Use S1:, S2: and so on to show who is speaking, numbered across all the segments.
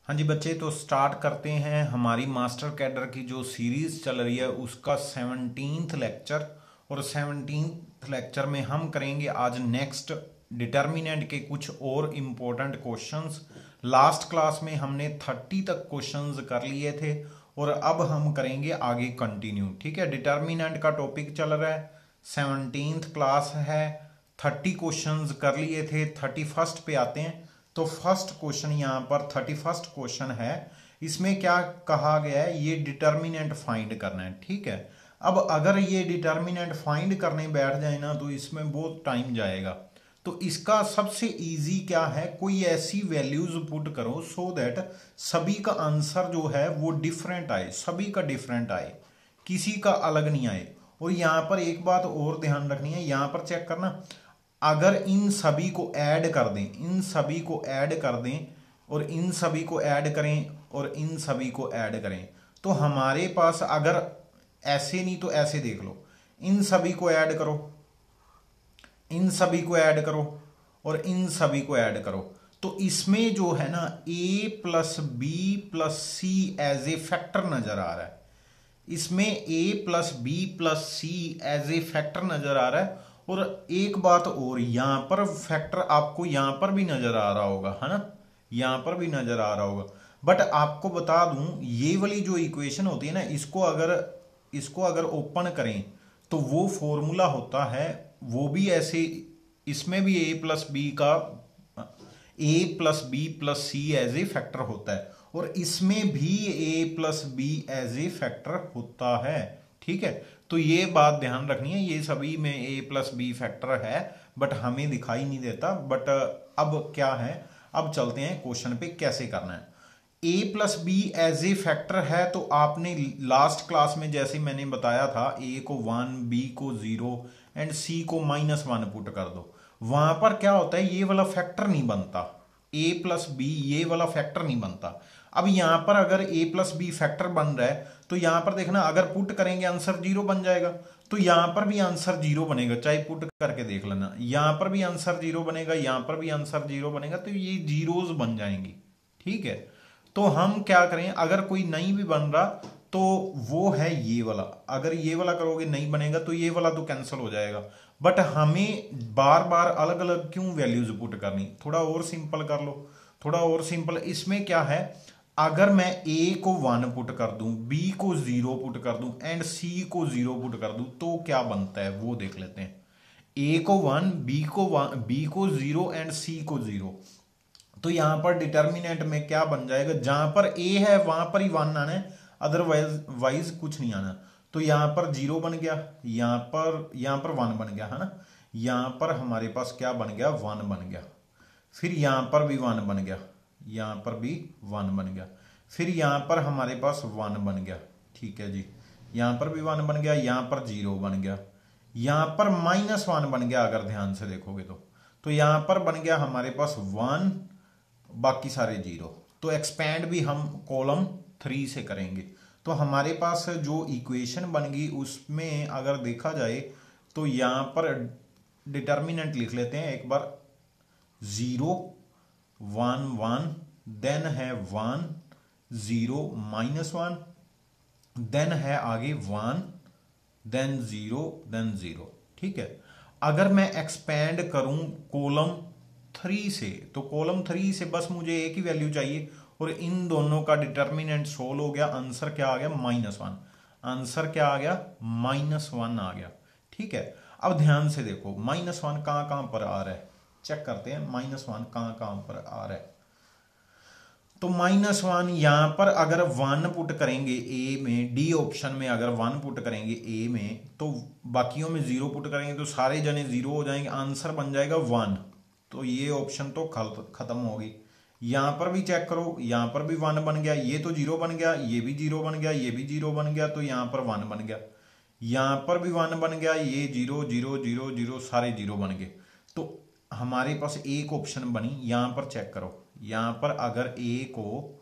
S1: हाँ जी बच्चे, तो स्टार्ट करते हैं हमारी मास्टर कैडर की जो सीरीज चल रही है उसका 17th लेक्चर। और 17th लेक्चर में हम करेंगे आज नेक्स्ट डिटर्मिनेंट के कुछ और इम्पोर्टेंट क्वेश्चंस। लास्ट क्लास में हमने 30 तक क्वेश्चंस कर लिए थे और अब हम करेंगे आगे कंटिन्यू। ठीक है, डिटर्मिनेंट का टॉपिक चल रहा है, 17th क्लास है, 30 क्वेश्चंस कर लिए थे, 31st पे आते हैं। तो फर्स्ट क्वेश्चन यहाँ पर 31st क्वेश्चन है, इसमें क्या कहा गया है, ये डिटर्मिनेंट फाइंड करना है। ठीक है, अब अगर ये डिटर्मिनेंट फाइंड करने बैठ जाए ना तो इसमें बहुत टाइम जाएगा। तो इसका सबसे इजी क्या है, कोई ऐसी वैल्यूज पुट करो सो दैट सभी का आंसर जो है वो डिफरेंट आए, सभी का डिफरेंट आए, किसी का अलग नहीं आए। और यहाँ पर एक बात और ध्यान रखनी है, यहाँ पर चेक करना, अगर इन सभी को ऐड कर दें, इन सभी को ऐड कर दें और इन सभी को ऐड करें और इन सभी को ऐड करें तो हमारे पास, अगर ऐसे नहीं तो ऐसे देख लो, इन सभी को ऐड करो, इन सभी को ऐड करो और इन सभी को ऐड करो, तो इसमें जो है ना a plus B plus C as a factor नजर आ रहा है। इसमें a plus B plus C as a factor नजर आ रहा है। और एक बात और, यहां पर फैक्टर आपको यहां पर भी नजर आ रहा होगा, है ना, यहां पर भी नजर आ रहा होगा। बट आपको बता दूं, ये वाली जो इक्वेशन होती है ना, इसको अगर ओपन करें तो वो फॉर्मूला होता है, वो भी ऐसे, इसमें भी a प्लस बी का a plus B plus C as a factor होता है और इसमें भी a plus B as a factor होता है। ठीक है, तो ये बात ध्यान रखनी है, ये सभी में a प्लस बी फैक्टर है बट हमें दिखाई नहीं देता। बट अब क्या है, अब चलते हैं क्वेश्चन पे कैसे करना है। a plus B as a factor है तो आपने लास्ट क्लास में जैसे मैंने बताया था, a को 1, b को 0 एंड c को -1 पुट कर दो। वहां पर क्या होता है, ये वाला फैक्टर नहीं बनता, a प्लस बी ये वाला फैक्टर नहीं बनता। अब यहां पर अगर a प्लस बी फैक्टर बन रहा है तो यहां पर देखना, अगर पुट करेंगे आंसर 0 बन जाएगा, तो यहां पर भी आंसर 0 बनेगा, चाहे पुट करके देख लेना, यहां पर भी आंसर 0 बनेगा, यहां पर भी आंसर 0 बनेगा, तो ये जीरोज बन जाएंगी। ठीक है, तो हम क्या करें, अगर कोई नहीं भी बन रहा तो वो है ये वाला, अगर ये वाला करोगे नहीं बनेगा तो ये वाला तो कैंसिल हो जाएगा। बट हमें बार बार अलग अलग क्यों वैल्यूज पुट करनी, थोड़ा और सिंपल कर लो, थोड़ा और सिंपल। इसमें क्या है, अगर मैं a को 1 पुट कर दूं, b को 0 पुट कर दूं एंड c को 0 पुट कर दूं तो क्या बनता है वो देख लेते हैं। a को 1, b को 0 एंड c को 0, तो यहां पर डिटर्मिनेंट में क्या बन जाएगा, जहां पर a है वहां पर ही 1 आना है, अदरवाइज कुछ नहीं आना। तो यहां पर 0 बन गया, यहां पर 1 बन गया, है ना, यहां पर हमारे पास क्या बन गया, 1 बन गया, फिर यहां पर भी 1 बन गया, यहां पर भी 1 बन गया, फिर यहां पर हमारे पास 1 बन गया। ठीक है जी, यहां पर भी 1 बन गया, यहां पर 0 बन गया, यहां पर -1 बन गया, अगर ध्यान से देखोगे तो यहां पर बन गया हमारे पास 1, बाकी सारे 0। तो एक्सपैंड भी हम कॉलम 3 से करेंगे, तो हमारे पास जो इक्वेशन बन गई उसमें अगर देखा जाए तो यहां पर डिटर्मिनेंट लिख लेते हैं एक बार, 0 1 1, देन है 1 0 -1, देन है आगे 1, देन 0, देन 0। ठीक है, अगर मैं एक्सपैंड करूं कॉलम 3 से तो कॉलम 3 से बस मुझे एक ही वैल्यू चाहिए और इन दोनों का डिटर्मिनेंट सोल्व हो गया, आंसर क्या आ गया, -1। आंसर क्या आ गया, -1 आ गया। ठीक है, अब ध्यान से देखो -1 कहां पर आ रहा है, चेक करते हैं -1 कहां पर आ रहा है। तो -1 यहां पर अगर 1 पुट करेंगे ए में, डी ऑप्शन में अगर 1 पुट करेंगे ए में तो बाकियों में 0 पुट करेंगे तो सारे जने 0 हो जाएंगे, आंसर बन जाएगा 1। तो ये ऑप्शन तो खत्म होगी। यहां पर भी चेक करो, यहां पर भी 1 बन गया, ये तो 0 बन गया, ये भी 0 बन गया, ये भी 0 बन गया, तो यहां पर 1 बन गया, यहां पर भी 1 बन गया, ये 0 0 0 0 सारे 0 बन गए। तो हमारे पास एक ऑप्शन बनी, यहां पर चेक करो, यहां पर अगर a को,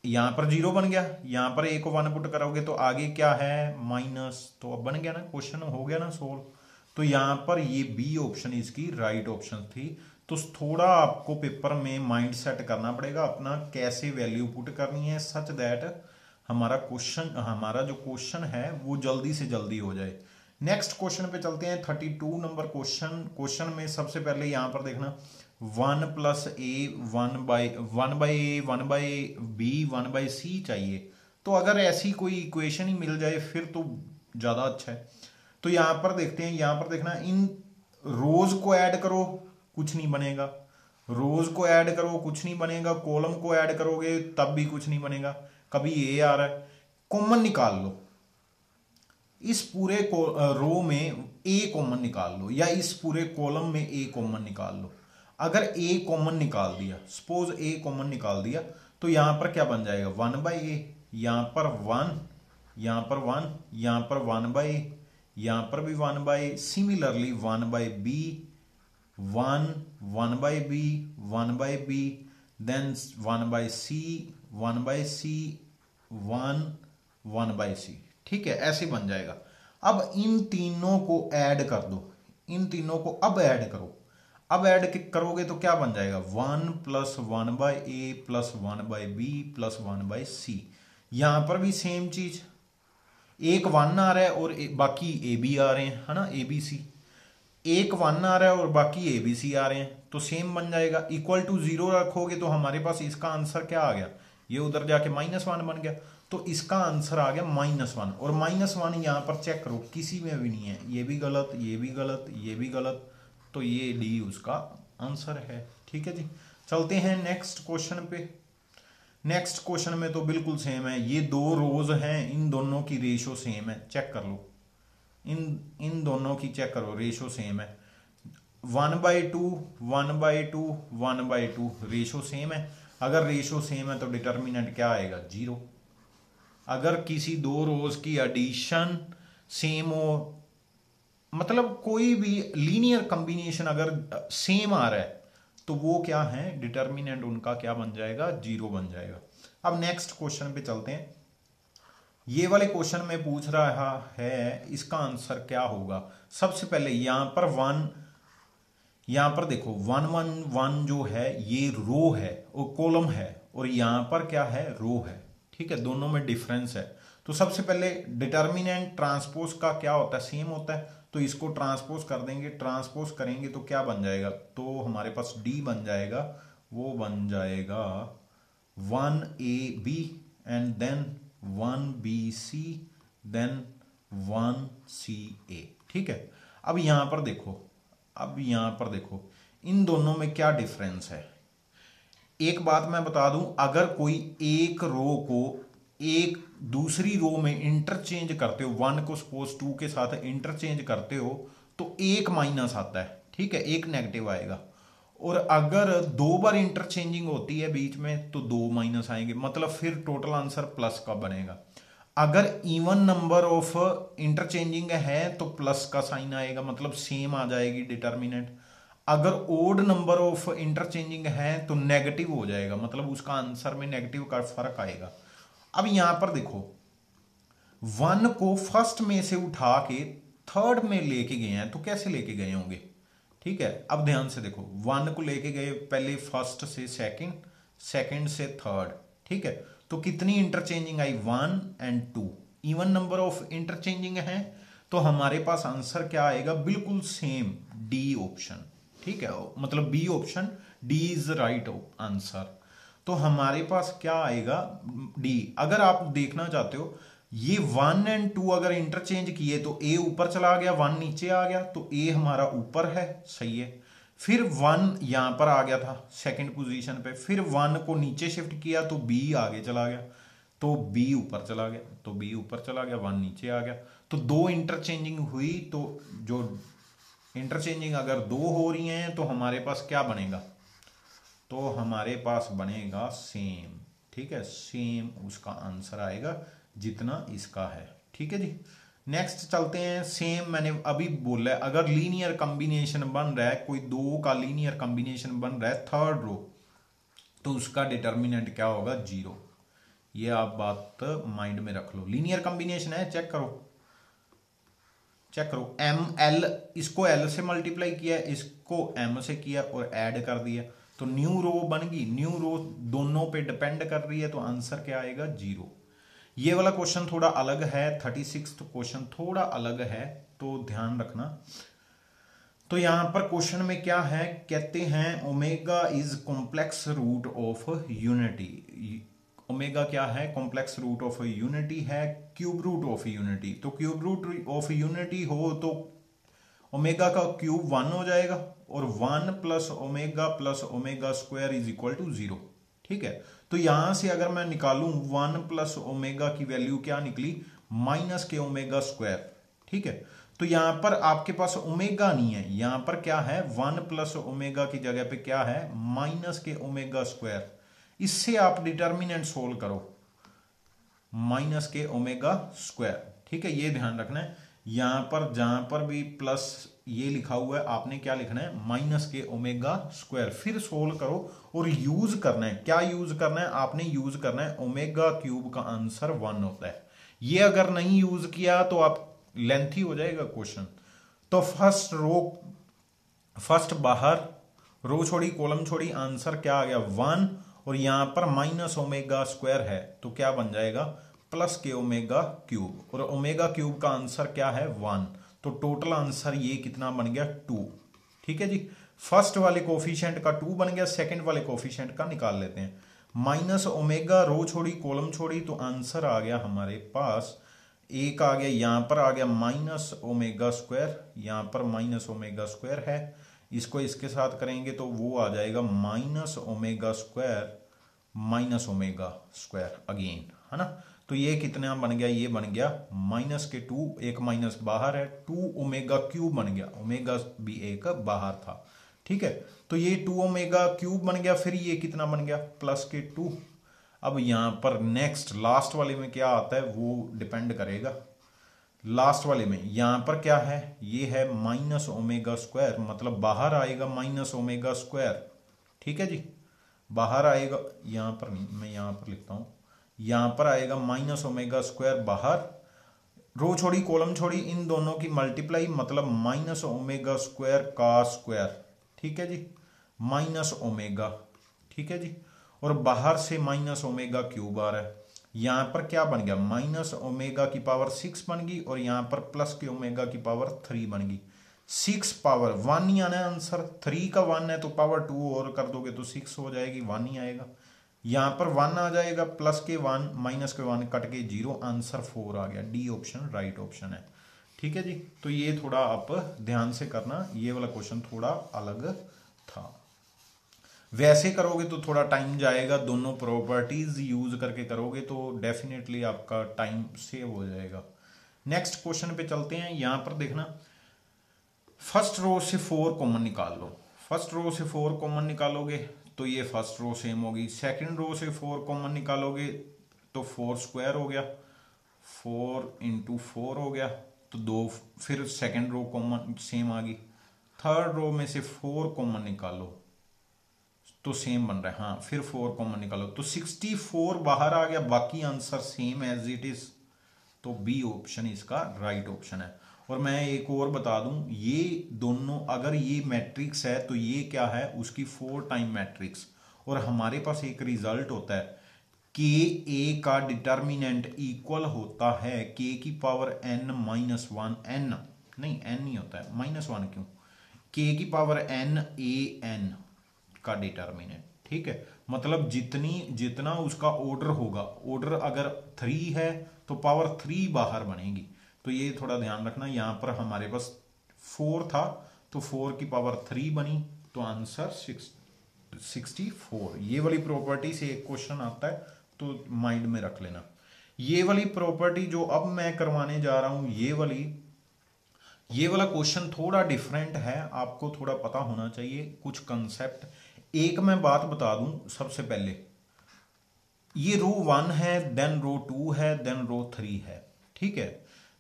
S1: यहां पर 0 बन गया, यहां पर a को 1 पुट करोगे तो आगे क्या है, माइनस, तो अब बन गया ना, क्वेश्चन हो गया ना सोल्व। तो यहां पर ये बी ऑप्शन इसकी राइट ऑप्शन थी। तो थोड़ा आपको पेपर में माइंड सेट करना पड़ेगा अपना, कैसे वैल्यू पुट करनी है सच दैट हमारा जो क्वेश्चन है वो जल्दी से जल्दी हो जाए। नेक्स्ट क्वेश्चन पे चलते हैं, 32 नंबर क्वेश्चन में सबसे पहले यहां पर देखना 1 प्लस ए 1/a 1/b 1/c चाहिए। तो अगर ऐसी कोई इक्वेशन ही मिल जाए फिर तो ज़्यादा अच्छा है। तो यहां पर देखते हैं, यहां पर देखना इन रोज को ऐड करो कुछ नहीं बनेगा, रोज को ऐड करो कुछ नहीं बनेगा, कॉलम को ऐड करोगे तब भी कुछ नहीं बनेगा। कभी ए आ रहा है, कॉमन निकाल लो, इस पूरे रो में ए कॉमन निकाल लो, या इस पूरे कॉलम में ए कॉमन निकाल लो। अगर ए कॉमन निकाल दिया, सपोज ए कॉमन निकाल दिया, तो यहां पर क्या बन जाएगा 1/a, यहां पर 1, यहां पर 1, यहां पर 1/a, यहां पर भी 1/a, similarly 1/b 1 1/b 1/b, then 1/c 1/c 1 1/c। ठीक है, ऐसे बन जाएगा। अब इन तीनों को ऐड कर दो, इन तीनों को अब ऐड करो। अब ऐड करोगे तो क्या बन जाएगा 1 + 1/a + 1/b + 1/c। यहां पर भी सेम चीज, एक 1 आ रहा है और बाकी ए बी आ रहे हैं, है ना, ए बी सी। एक 1 आ रहा है और बाकी ए बी सी आ रहे हैं, तो सेम बन जाएगा। इक्वल टू 0 रखोगे तो हमारे पास इसका आंसर क्या आ गया, ये उधर जाके -1 बन गया, तो इसका आंसर आ गया -1। और -1 यहां पर चेक करो किसी में भी नहीं है, ये भी गलत, ये भी गलत, ये भी गलत, तो ये डी उसका आंसर है। ठीक है जी, चलते हैं नेक्स्ट क्वेश्चन पे। नेक्स्ट क्वेश्चन में तो बिल्कुल सेम है, ये दो रोज हैं, इन दोनों की रेशो सेम है, चेक कर लो, इन दोनों की चेक करो, रेशो सेम है। 1/2 1/2 1/2 रेशो सेम है। अगर रेशो सेम है तो डिटर्मिनेंट क्या आएगा 0। अगर किसी दो रोज की एडिशन सेम हो, मतलब कोई भी लीनियर कॉम्बिनेशन अगर सेम आ रहा है तो वो क्या है, डिटर्मिनेंट उनका क्या बन जाएगा 0 बन जाएगा। अब नेक्स्ट क्वेश्चन पे चलते हैं। ये वाले क्वेश्चन में पूछ रहा है इसका आंसर क्या होगा। सबसे पहले यहां पर 1, यहां पर देखो 1 1 1 जो है ये रो है और कॉलम है, और यहां पर क्या है रो है। ठीक है, दोनों में डिफरेंस है। तो सबसे पहले डिटर्मिनेंट ट्रांसपोज का क्या होता है, सेम होता है, तो इसको ट्रांसपोज कर देंगे। ट्रांसपोज करेंगे तो क्या बन जाएगा, तो हमारे पास डी बन जाएगा, वो बन जाएगा 1ab and then 1bc then 1ca। ठीक है, अब यहां पर देखो, अब यहां पर देखो इन दोनों में क्या डिफरेंस है। एक बात मैं बता दूं, अगर कोई एक रो को एक दूसरी रो में इंटरचेंज करते हो, 1 को सपोज 2 के साथ इंटरचेंज करते हो तो एक माइनस आता है। ठीक है, एक नेगेटिव आएगा। और अगर 2 बार इंटरचेंजिंग होती है बीच में तो 2 माइनस आएंगे, मतलब फिर टोटल आंसर प्लस का बनेगा। अगर इवन नंबर ऑफ इंटरचेंजिंग है तो प्लस का साइन आएगा, मतलब सेम आ जाएगी डिटर्मिनेंट। अगर ओड नंबर ऑफ इंटरचेंजिंग है तो नेगेटिव हो जाएगा, मतलब उसका आंसर में नेगेटिव का फर्क आएगा। अब यहां पर देखो 1 को फर्स्ट में से उठा के थर्ड में लेके गए हैं, तो कैसे लेके गए होंगे। ठीक है, अब ध्यान से देखो 1 को लेके गए पहले फर्स्ट से सेकंड, सेकंड से थर्ड। ठीक है, तो कितनी interchanging I 1 and 2, even number of interchanging है, तो हमारे पास आंसर क्या आएगा, बिल्कुल सेम डी ऑप्शन। ठीक है, मतलब B option, D is right answer. तो हमारे पास क्या आएगा डी। अगर आप देखना चाहते हो ये 1 and 2 अगर इंटरचेंज किए तो ए ऊपर चला गया 1 नीचे आ गया, तो ए हमारा ऊपर है, सही है। फिर 1 यहां पर आ गया था सेकंड पोजीशन पे, फिर 1 को नीचे शिफ्ट किया तो बी आगे चला गया, तो बी ऊपर चला गया, तो बी ऊपर चला गया, 1 नीचे आ गया। तो 2 इंटरचेंजिंग हुई, तो जो इंटरचेंजिंग अगर 2 हो रही हैं तो हमारे पास क्या बनेगा, तो हमारे पास बनेगा सेम। ठीक है, सेम उसका आंसर आएगा जितना इसका है। ठीक है जी, नेक्स्ट चलते हैं। सेम मैंने अभी बोला है, अगर लीनियर कॉम्बिनेशन बन रहा है, कोई 2 का लीनियर कॉम्बिनेशन बन रहा है थर्ड रो, तो उसका डिटर्मिनेंट क्या होगा 0। ये आप बात माइंड में रख लो। लीनियर कॉम्बिनेशन है, चेक करो, चेक करो, एम एल, इसको एल से मल्टीप्लाई किया, इस को m से किया और ऐड कर दिया तो न्यू रो बन गई। न्यू रो दोनों पे डिपेंड कर रही है तो आंसर क्या आएगा 0। ये वाला क्वेश्चन थोड़ा अलग है, 36 क्वेश्चन थोड़ा अलग है तो ध्यान रखना। तो यहां पर क्वेश्चन में क्या है, कहते हैं omega is complex root of unity. Omega क्या है, कॉम्प्लेक्स रूट ऑफ यूनिटी है, क्यूब रूट ऑफ यूनिटी। तो क्यूब रूट ऑफ यूनिटी हो तो ओमेगा का क्यूब 1 हो जाएगा और 1 plus omega square is equal to 0। ठीक है, तो यहां से अगर मैं निकालूं 1 प्लस ओमेगा की वैल्यू क्या निकली, माइनस के ओमेगा स्क्वायर। ठीक है, तो यहां पर आपके पास ओमेगा नहीं है, यहां पर क्या है 1 प्लस ओमेगा की जगह पे क्या है माइनस के ओमेगा स्क्वायर। इससे आप डिटर्मिनेंट सोल्व करो, माइनस के ओमेगा स्क्वायर। ठीक है, ये ध्यान रखना है, यहां पर जहां पर भी प्लस ये लिखा हुआ है आपने क्या लिखना है माइनस के ओमेगा स्क्वायर। फिर सोल्व करो और यूज करना है, क्या यूज करना है आपने, यूज करना है ओमेगा क्यूब का आंसर 1 होता है। ये अगर नहीं यूज किया तो आप लेंथी हो जाएगा क्वेश्चन। तो फर्स्ट बाहर रो छोड़ी कॉलम छोड़ी, आंसर क्या आ गया 1 और यहां पर माइनस ओमेगा स्क्वायर है तो क्या बन जाएगा प्लस के ओमेगा क्यूब, और ओमेगा क्यूब का आंसर क्या है 1। तो टोटल आंसर ये कितना बन गया 2। ठीक है जी, फर्स्ट वाले कोफिशिएंट का 2 बन गया, सेकंड वाले कोफिशिएंट का निकाल लेते हैं। माइनस ओमेगा रो छोड़ी कॉलम छोड़ी तो आंसर आ गया हमारे पास एक आ गया, यहां पर आ गया माइनस ओमेगा स्क्वायर, यहां पर माइनस ओमेगा स्क्वायर है, इसको इसके साथ करेंगे तो वो आ जाएगा minus omega square minus omega square again, है ना। तो ये कितना बन गया, ये बन गया माइनस के 2, एक माइनस बाहर है, 2 ओमेगा क्यूब बन गया, ओमेगा भी एक बाहर था। ठीक है, तो ये 2 ओमेगा क्यूब बन गया, फिर ये कितना बन गया प्लस के 2। अब यहां पर नेक्स्ट लास्ट वाले में क्या आता है वो डिपेंड करेगा। लास्ट वाले में यहां पर क्या है, ये है माइनस ओमेगा स्क्वायर, मतलब बाहर आएगा माइनस ओमेगा स्क्वायर। ठीक है जी, बाहर आएगा, यहां पर नहीं मैं यहां पर लिखता हूं, यहां पर आएगा माइनस ओमेगा स्क्वायर बाहर, रो छोड़ी कॉलम छोड़ी इन दोनों की मल्टीप्लाई, मतलब माइनस ओमेगा स्क्वायर का स्क्वायर। ठीक है जी, माइनस ओमेगा। ठीक है जी, और बाहर से माइनस ओमेगा क्यूब आ रहा है, यहां पर क्या बन गया माइनस ओमेगा की पावर 6 बन गई और यहां पर प्लस के ओमेगा की पावर 3 बन गई। 6 पावर 1 ही आना है आंसर, 3 का 1 है तो पावर 2 और कर दोगे तो 6 हो जाएगी, 1 ही आएगा। यहां पर 1 आ जाएगा, प्लस के 1 माइनस के 1 कट के 0, आंसर 4 आ गया। डी ऑप्शन राइट ऑप्शन है। ठीक है जी, तो ये थोड़ा आप ध्यान से करना, ये वाला क्वेश्चन थोड़ा अलग था। वैसे करोगे तो थोड़ा टाइम जाएगा, दोनों प्रॉपर्टीज यूज करके करोगे तो डेफिनेटली आपका टाइम सेव हो जाएगा। नेक्स्ट क्वेश्चन पे चलते हैं। यहां पर देखना, फर्स्ट रो से 4 कॉमन निकाल लो। फर्स्ट रो से 4 कॉमन निकालोगे तो ये फर्स्ट रो सेम होगी, सेकंड रो से 4 कॉमन निकालोगे तो 4 स्क्वायर हो गया, 4 इंटू 4 हो गया तो 2, फिर सेकंड रो कॉमन सेम आ गई। थर्ड रो में से 4 कॉमन निकालो तो सेम बन रहा है, हाँ फिर 4 कॉमन निकालो तो 64 बाहर आ गया, बाकी answer same as it is. तो बी ऑप्शन इसका राइट ऑप्शन है। और मैं एक और बता दूं, ये दोनों अगर ये मैट्रिक्स है तो ये क्या है उसकी 4 टाइम मैट्रिक्स, और हमारे पास एक रिजल्ट होता है के ए का डिटर्मिनेंट इक्वल होता है के की पावर n माइनस 1, एन नहीं एन नहीं होता है -1 क्यों, के की पावर n ए एन का डिटर्मिनेंट। ठीक है, मतलब जितना उसका ऑर्डर होगा, ऑर्डर अगर 3 है तो पावर 3 बाहर बनेगी। तो ये थोड़ा ध्यान रखना, यहां पर हमारे पास 4 था तो 4 की पावर 3 बनी तो आंसर 64। ये वाली प्रॉपर्टी से एक क्वेश्चन आता है तो माइंड में रख लेना। ये वाली प्रॉपर्टी जो अब मैं करवाने जा रहा हूं, ये वाला क्वेश्चन थोड़ा डिफरेंट है, आपको थोड़ा पता होना चाहिए कुछ कंसेप्ट। एक मैं बात बता दूं सबसे पहले, ये रो 1 है, देन रो 2 है, देन रो 3 है। ठीक है,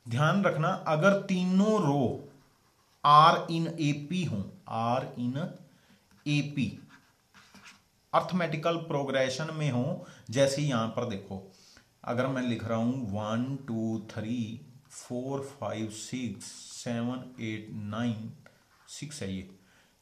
S1: ध्यान रखना अगर तीनों रो आर इन एपी हो, are in AP arithmetical progression में हो, जैसे यहां पर देखो अगर मैं लिख रहा हूं 1 2 3 4 5 6 7 8 9 6 है,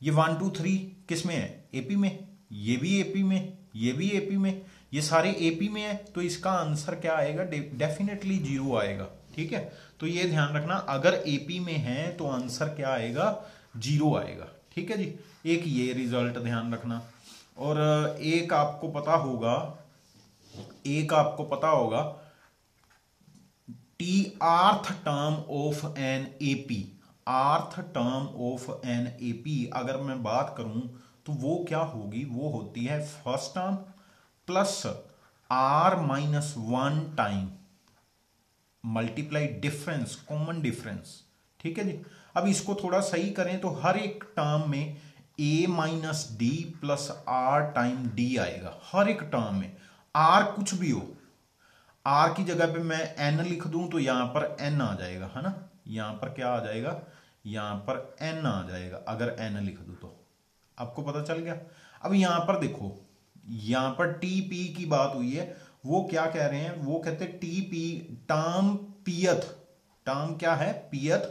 S1: ये 1 2 3 किस में है, एपी में, ये भी एपी में, ये भी एपी में, ये सारे एपी में है, तो इसका आंसर क्या आएगा, डेफिनेटली 0 आएगा। ठीक है, तो ये ध्यान रखना, अगर एपी में है तो आंसर क्या आएगा, 0 आएगा। ठीक है जी, एक ये रिजल्ट ध्यान रखना। और एक आपको पता होगा टी आर्थ टर्म ऑफ एन एपी, आर्थ टर्म ऑफ एन एपी अगर मैं बात करूं तो वो क्या होगी, वो होती है first term plus r-1 time multiply difference, common difference. ठीक है जी, अब इसको थोड़ा सही करें तो हर एक टर्म में a-d plus r time d आएगा, हर एक टर्म में। r कुछ भी हो, r की जगह पे मैं n लिख दूं तो यहां पर n आ जाएगा, है ना, यहां पर क्या आ जाएगा, यहां पर n आ जाएगा अगर n लिख दूं तो। आपको पता चल गया। अब यहां पर देखो, यहां पर टीपी की बात हुई है, वो क्या कह रहे हैं, वो कहते हैं टीपी टर्म पीएथ, टर्म क्या है, पीएथ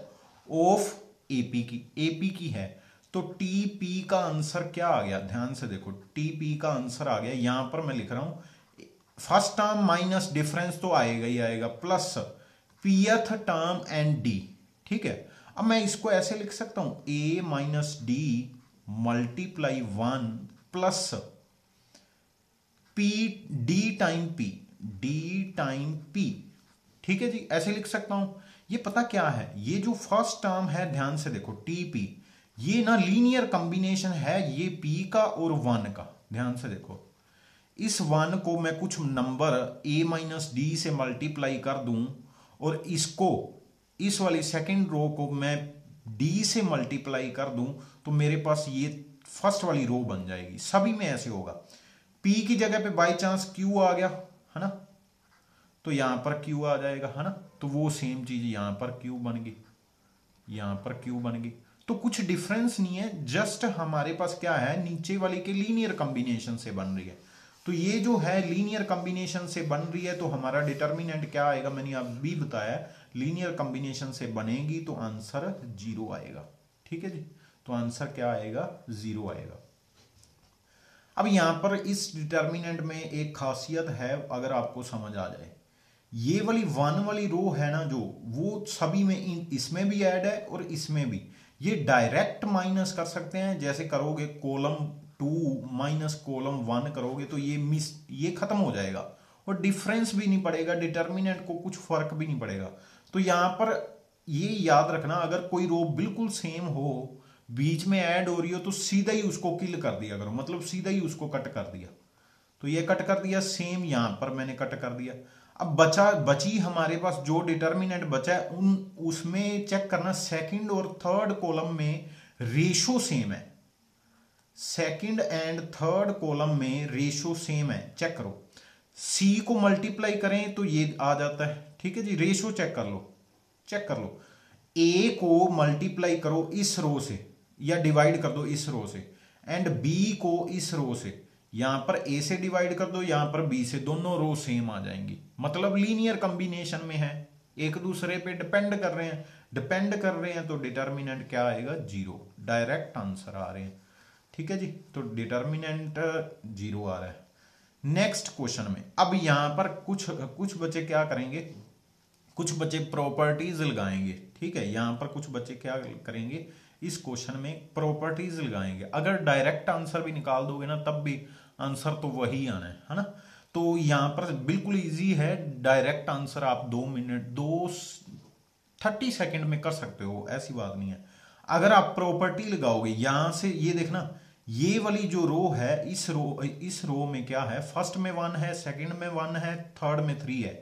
S1: ऑफ एपी की है, तो टीपी का आंसर क्या आ गया, ध्यान से देखो, टीपी का आंसर आ गया, यहां पर मैं लिख रहा हूं फर्स्ट टर्म माइनस डिफरेंस तो आएगा ही आएगा, plus pth term and D. ठीक है, अब मैं इसको ऐसे लिख सकता हूं, A minus D multiply 1 plus P D time P. ठीक है जी, ऐसे लिख सकता हूं। ये पता क्या है, ये जो फर्स्ट टर्म है ध्यान से देखो टीपी, ये ना लीनियर कॉम्बिनेशन है, ये पी का और 1 का, ध्यान से देखो, इस 1 को मैं कुछ नंबर a माइनस डी से मल्टीप्लाई कर दूं और इसको, इस वाली सेकंड रो को मैं d से मल्टीप्लाई कर दूं तो मेरे पास ये फर्स्ट वाली रो बन जाएगी। सभी में ऐसे होगा, p की जगह पे बाई चांस q आ गया, है ना, तो यहां पर q आ जाएगा, है ना, तो वो सेम चीज यहां पर q बन गई, यहां पर q बन गई। तो कुछ डिफरेंस नहीं है, जस्ट हमारे पास क्या है, नीचे वाली के लीनियर कॉम्बिनेशन से बन रही है, तो ये जो है लीनियर कॉम्बिनेशन से बन रही है, तो हमारा डिटर्मिनेंट क्या आएगा, मैंने अभी बताया, लीनियर कॉम्बिनेशन से बनेगी तो आंसर 0 आएगा। ठीक है जी, तो आंसर क्या आएगा, 0 आएगा। अब यहां पर इस डिटर्मिनेंट में एक खासियत है, अगर आपको समझ आ जाए, ये वाली 1 वाली रो है ना जो, वो सभी में, इसमें भी ऐड है और इसमें भी, ये डायरेक्ट माइनस कर सकते हैं, जैसे करोगे कॉलम 2 माइनस कॉलम 1 करोगे तो ये खत्म हो जाएगा और डिफरेंस भी नहीं पड़ेगा, डिटर्मिनेंट को कुछ फर्क भी नहीं पड़ेगा। तो यहां पर ये याद रखना, अगर कोई रो बिल्कुल सेम हो, बीच में ऐड हो रही हो, तो सीधा ही उसको किल कर दिया करो, मतलब सीधा ही उसको कट कर दिया, तो ये कट कर दिया, सेम यहां पर मैंने कट कर दिया। अब बची हमारे पास जो डिटर्मिनेंट बचा है, उसमें चेक करना सेकंड और थर्ड कॉलम में रेशो सेम है, सेकंड एंड थर्ड कॉलम में रेशो सेम है, चेक करो, सी को मल्टीप्लाई करें तो ये आ जाता है। ठीक है जी, रेशो चेक कर लो, ए को मल्टीप्लाई करो इस रो से या डिवाइड कर दो इस रो से, एंड बी को इस रो से, यहां पर ए से डिवाइड कर दो, यहां पर बी से, दोनों रो सेम आ जाएंगी, मतलब लीनियर कॉम्बिनेशन में है, एक दूसरे पे डिपेंड कर रहे हैं, तो डिटर्मिनेंट क्या आएगा, 0, डायरेक्ट आंसर आ रहे हैं। ठीक है जी, तो डिटर्मिनेंट 0 आ रहा है। नेक्स्ट क्वेश्चन में अब यहां पर कुछ बच्चे क्या करेंगे, कुछ बच्चे प्रॉपर्टीज लगाएंगे। ठीक है, यहां पर कुछ बच्चे क्या करेंगे, इस क्वेश्चन में प्रॉपर्टीज लगाएंगे। अगर डायरेक्ट आंसर भी निकाल दोगे ना तब भी आंसर तो वही आना है ना, तो यहां पर बिल्कुल इजी है, डायरेक्ट आंसर आप 30 सेकंड में कर सकते हो, ऐसी बात नहीं है। अगर आप प्रॉपर्टी लगाओगे यहां से, ये देखना, ये वाली जो रो है, इस रो में क्या है, फर्स्ट में 1 है, सेकंड में 1 है, थर्ड में 3 है,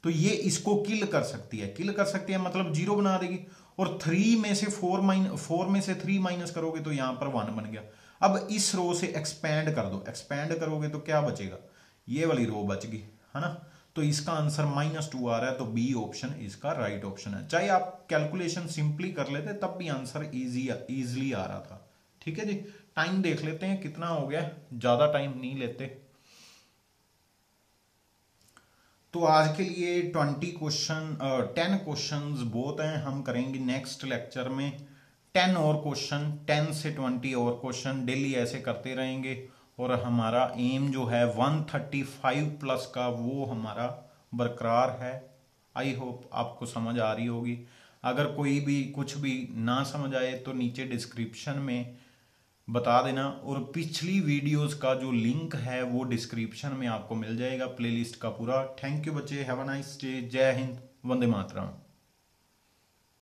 S1: तो ये इसको किल कर सकती है, मतलब 0 बना देगी, और 3 में से 4 में से 3 माइनस करोगे तो यहां पर 1 बन गया। अब इस रो से एक्सपैंड कर दो, एक्सपैंड करोगे तो क्या बचेगा, ये वाली रो बच गई, है ना, तो इसका आंसर -2 आ रहा है, तो बी ऑप्शन इसका राइट ऑप्शन है। चाहे आप कैलकुलेशन सिंपली कर लेते तब भी आंसर इजीली आ रहा था। ठीक है जी, टाइम देख लेते हैं कितना हो गया, ज्यादा टाइम नहीं लेते। तो आज के लिए 10 क्वेश्चंस बहुत हैं, हम करेंगे नेक्स्ट लेक्चर में 10 और क्वेश्चन, 10 से 20 और क्वेश्चन डेली ऐसे करते रहेंगे और हमारा एम जो है 135 प्लस का वो हमारा बरकरार है। आई होप आपको समझ आ रही होगी। अगर कोई भी कुछ भी ना समझ आए तो नीचे डिस्क्रिप्शन में बता देना, और पिछली वीडियोस का जो लिंक है वो डिस्क्रिप्शन में आपको मिल जाएगा, प्लेलिस्ट का पूरा। थैंक यू बच्चे, हैव अ नाइस डे, जय हिंद, वंदे मातरम।